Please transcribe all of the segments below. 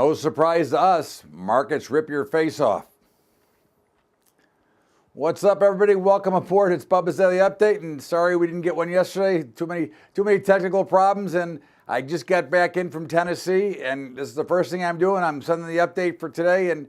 No surprise to us, markets rip your face off. What's up, everybody? Welcome aboard. It's Bubba's Daily Update, and sorry we didn't get one yesterday. Too many technical problems, and I just got back in from Tennessee, and this is the first thing I'm doing. I'm sending the update for today, and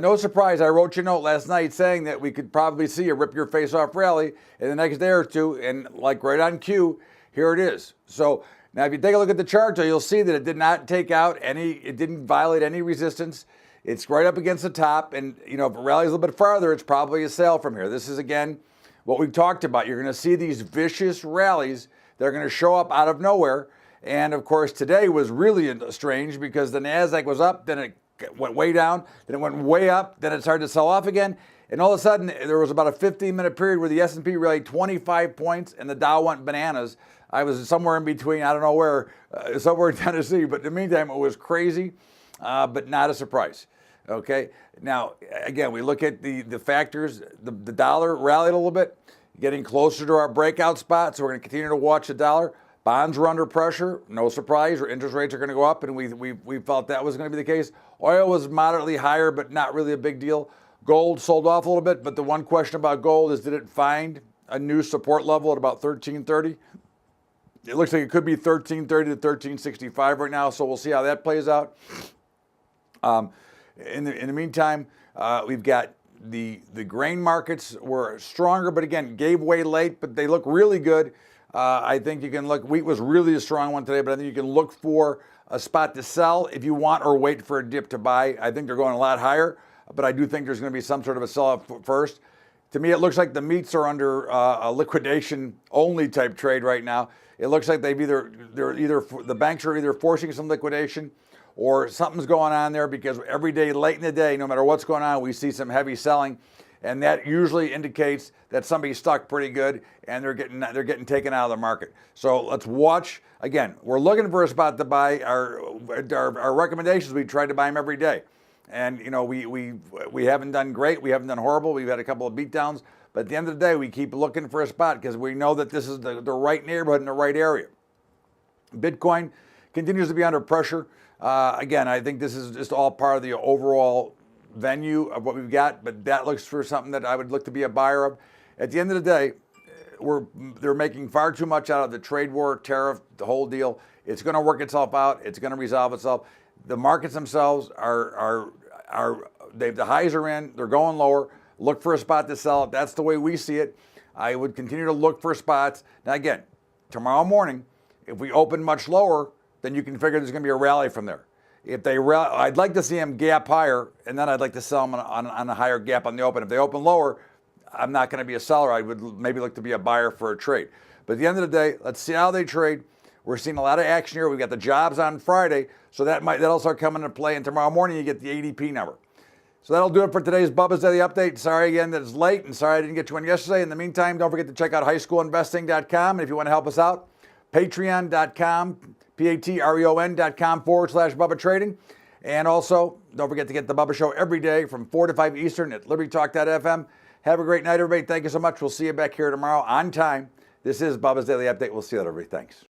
no surprise, I wrote you a note last night saying that we could probably see a rip your face off rally in the next day or two, and like right on cue, here it is. So now if you take a look at the chart, you'll see that it did not take out it didn't violate any resistance. It's right up against the top, and if it rallies a little bit farther, it's probably a sell from here. This is, again, what we've talked about. You're going to see these vicious rallies that are going to show up out of nowhere, and of course today was really strange because the NASDAQ was up, then it went way down, then it went way up, then it started to sell off again, and all of a sudden there was about a 15-minute period where the S&P rallied 25 points and the Dow went bananas. I was somewhere in between, I don't know where, somewhere in Tennessee, but in the meantime it was crazy, but not a surprise. Okay, now again, we look at the factors. The dollar rallied a little bit, getting closer to our breakout spot, so we're going to continue to watch the dollar. Bonds were under pressure, no surprise, or interest rates are going to go up, and we felt that was going to be the case. Oil was moderately higher, but not really a big deal. Gold sold off a little bit, but the one question about gold is, did it find a new support level at about 1330? It looks like it could be 1330 to 1365 right now, so we'll see how that plays out. In the meantime, we've got the grain markets were stronger, but again, gave way late, but they look really good. I think you can look, wheat was really a strong one today, but I think you can look for a spot to sell if you want or wait for a dip to buy. I think they're going a lot higher, but I do think there's going to be some sort of a sell-off first. To me, it looks like the meats are under a liquidation only type trade right now. It looks like the banks are either forcing some liquidation or something's going on there, because every day, late in the day, no matter what's going on, we see some heavy selling, and that usually indicates that somebody's stuck pretty good and they're getting taken out of the market. So let's watch. Again, we're looking for a spot to buy. Our recommendations, we try to buy them every day, and we haven't done great, we haven't done horrible, we've had a couple of beatdowns, but at the end of the day, we keep looking for a spot because we know that this is the right neighborhood in the right area. Bitcoin continues to be under pressure. Again, I think this is just all part of the overall venue of what we've got, but that looks for something that I would look to be a buyer of. At the end of the day, they're making far too much out of the trade war, tariff, the whole deal. It's going to work itself out. It's going to resolve itself. The markets themselves the highs are in. They're going lower. Look for a spot to sell. That's the way we see it. I would continue to look for spots. Now again, tomorrow morning, if we open much lower, then you can figure there's going to be a rally from there. If they I'd like to see them gap higher, and then I'd like to sell them on a higher gap on the open. If they open lower, I'm not going to be a seller. I would maybe look to be a buyer for a trade. But at the end of the day, let's see how they trade. We're seeing a lot of action here. We've got the jobs on Friday, so that'll start coming into play. And tomorrow morning, you get the ADP number. So that'll do it for today's Bubba's Daily Update. Sorry again that it's late, and sorry I didn't get you one yesterday. In the meantime, don't forget to check out highschoolinvesting.com. And if you want to help us out, patreon.com, patreon.com/Bubba Trading. And also, don't forget to get the Bubba Show every day from 4 to 5 Eastern at libertytalk.fm. Have a great night, everybody. Thank you so much. We'll see you back here tomorrow on time. This is Bubba's Daily Update. We'll see you later, everybody. Thanks.